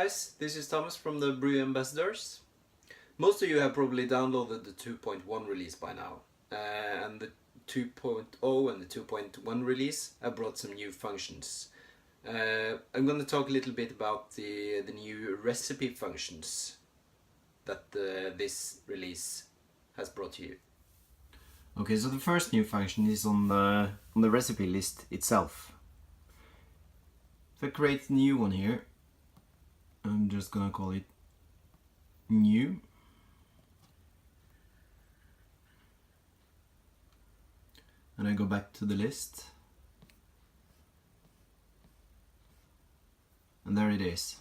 guys, this is Thomas from the Brewie Ambassadors. Most of you have probably downloaded the 2.1 release by now, and the 2.0 and the 2.1 release have brought some new functions. I'm going to talk a little bit about the new recipe functions that this release has brought to you. Okay, so the first new function is on the recipe list itself. If I create a new one here, I'm just gonna call it new. And I go back to the list. And there it is.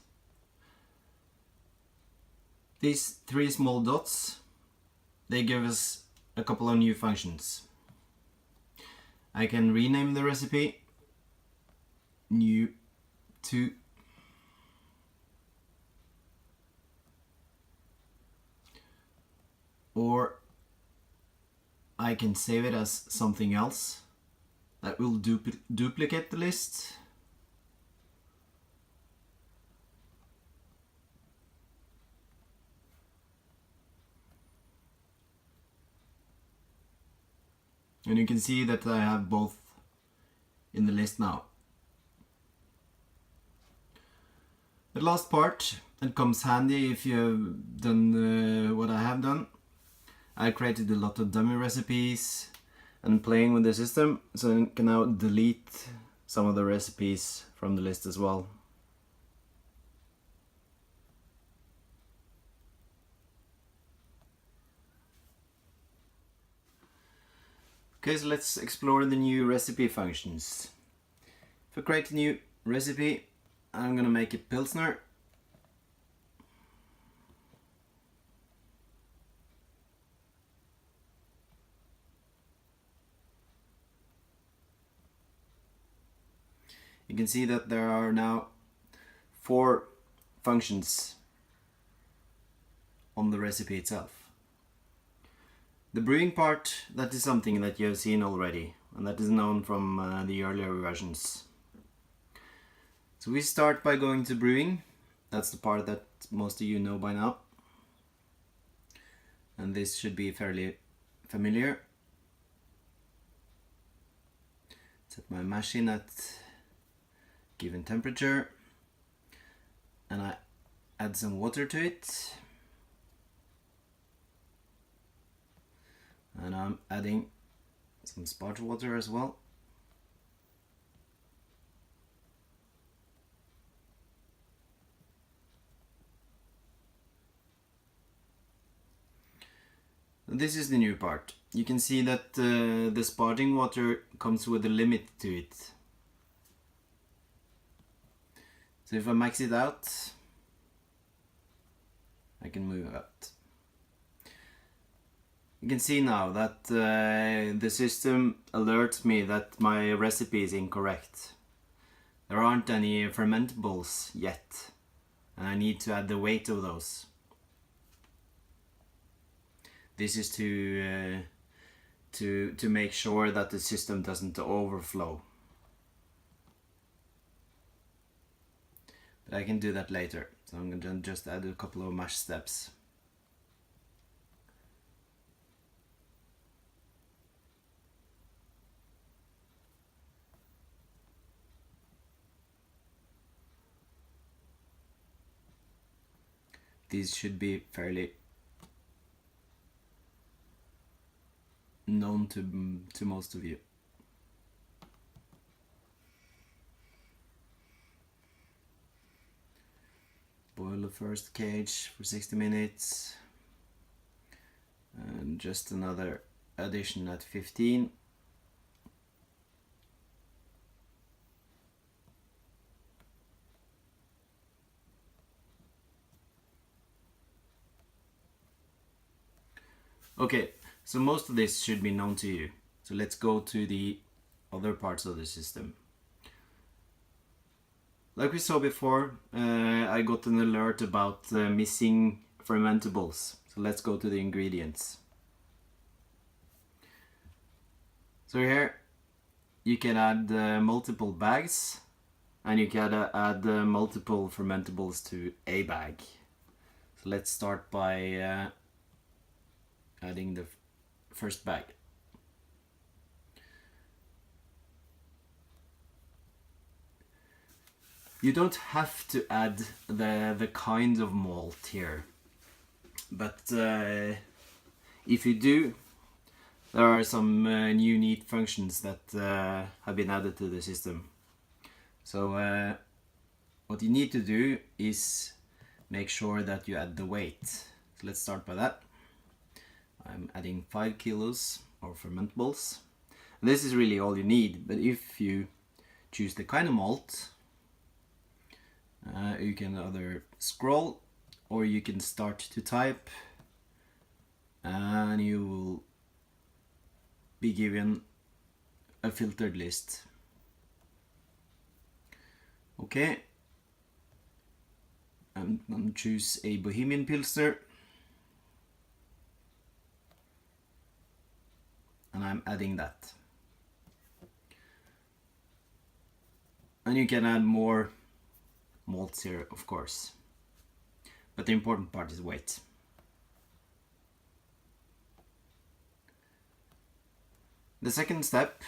These three small dots, they give us a couple of new functions. I can rename the recipe new to or I can save it as something else that will duplicate the list. And you can see that I have both in the list now. The last part, it comes handy if you have done what I have done. I created a lot of dummy recipes and playing with the system, so I can now delete some of the recipes from the list as well. Okay, so let's explore the new recipe functions. If I create a new recipe, I'm gonna make it Pilsner. You can see that there are now 4 functions on the recipe itself. The brewing part, that is something that you have seen already, and that is known from the earlier versions. So we start by going to brewing. That's the part that most of you know by now. And this should be fairly familiar. Set my machine at given temperature, and I add some water to it. And I'm adding some sparge water as well. This is the new part. You can see that the sparging water comes with a limit to it. So if I max it out, I can move out. You can see now that the system alerts me that my recipe is incorrect. There aren't any fermentables yet, and I need to add the weight of those. This is to make sure that the system doesn't overflow. But I can do that later, so I'm going to just add a couple of mash steps. These should be fairly known to most of you. Boil the first cage for 60 minutes and just another addition at 15. Okay, so most of this should be known to you. So let's go to the other parts of the system. Like we saw before, I got an alert about missing fermentables. So let's go to the ingredients. So here you can add multiple bags and you can add multiple fermentables to a bag. So let's start by adding the first bag. You don't have to add the kind of malt here, but if you do, there are some new neat functions that have been added to the system. So what you need to do is make sure that you add the weight. So let's start by that. I'm adding 5 kilos of fermentables. This is really all you need, but if you choose the kind of malt, you can either scroll or you can start to type, and you will be given a filtered list. Okay, I'm going to choose a Bohemian Pilsner, and I'm adding that. And you can add more malts here, of course, but the important part is weight. The second step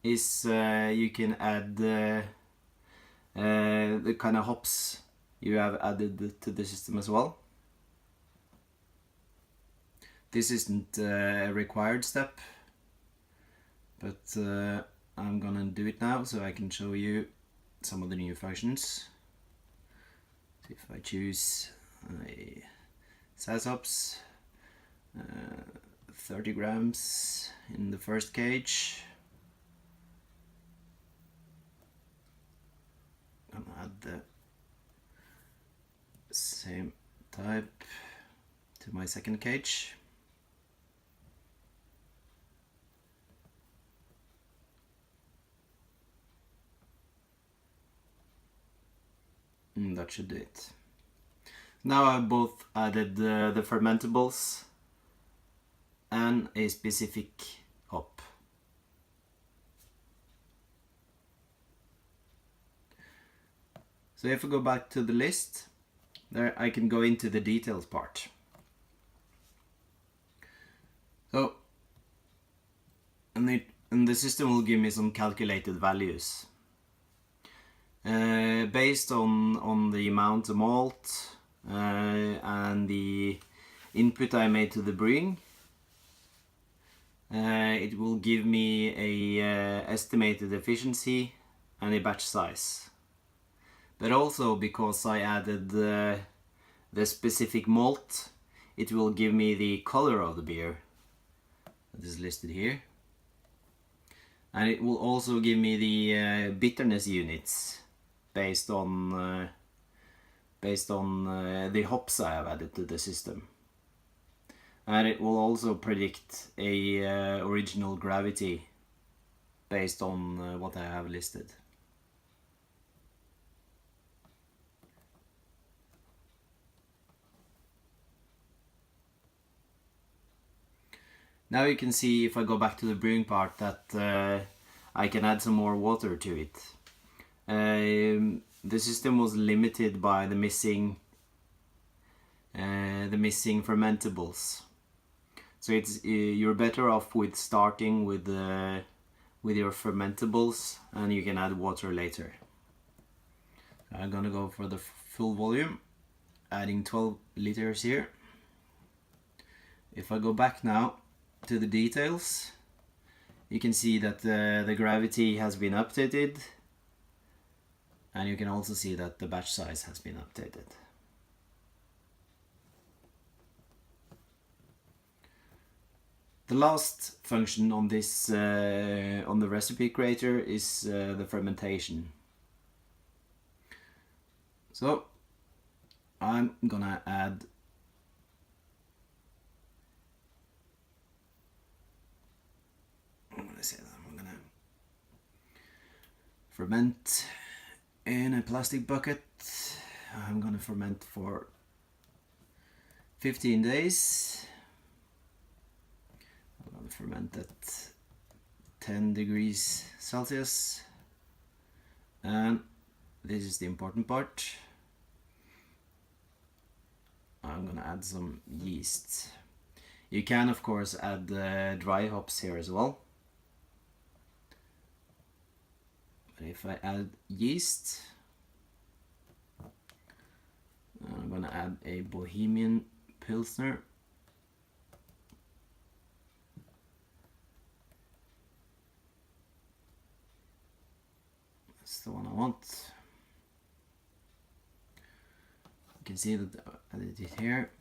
is you can add the kind of hops you have added to the system as well. This isn't a required step, but I'm gonna do it now so I can show you some of the new functions. So if I choose a SAS hops, 30 grams in the first cage, I'm gonna add the same type to my second cage. And that should do it. Now I've both added the fermentables and a specific hop. So if I go back to the list, there I can go into the details part. So, and the system will give me some calculated values. Based on the amount of malt and the input I made to the brewing, it will give me a estimated efficiency and a batch size. But also, because I added the specific malt, it will give me the color of the beer that is listed here, and it will also give me the bitterness units based on the hops I have added to the system, and it will also predict a original gravity based on what I have listed. Now you can see, if I go back to the brewing part, that I can add some more water to it. The system was limited by the missing fermentables, so you're better off with starting with your fermentables, and you can add water later. I'm gonna go for the full volume, adding 12 liters here. If I go back now to the details, you can see that the gravity has been updated, and you can also see that the batch size has been updated. The last function on this on the recipe creator is the fermentation. So I'm gonna add I'm gonna ferment in a plastic bucket. I'm gonna ferment for 15 days. I'm gonna ferment at 10 degrees Celsius, and this is the important part. I'm gonna add some yeast. You can of course add dry hops here as well. But if I add yeast, I'm gonna add a Bohemian Pilsner. That's the one I want. You can see that I added it here.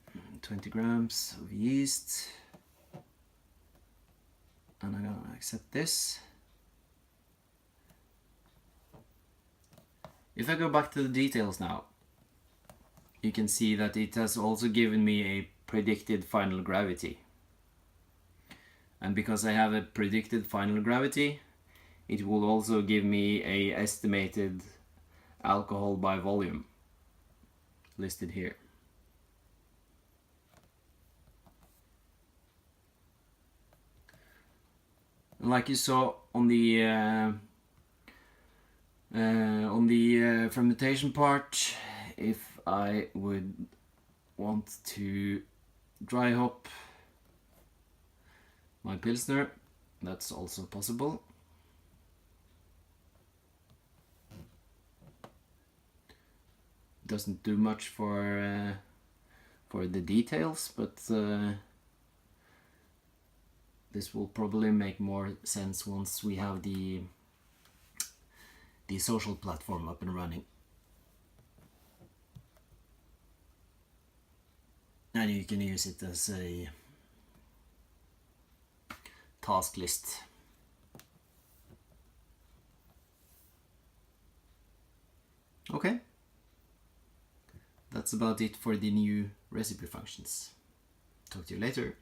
20 grams of yeast. And I'm gonna accept this. If I go back to the details now, you can see that it has also given me a predicted final gravity. And because I have a predicted final gravity, it will also give me a estimated alcohol by volume listed here. And like you saw on the fermentation part, if I would want to dry hop my Pilsner, that's also possible. Doesn't do much for the details, but this will probably make more sense once we have the social platform up and running. And you can use it as a task list. Okay. That's about it for the new recipe functions. Talk to you later.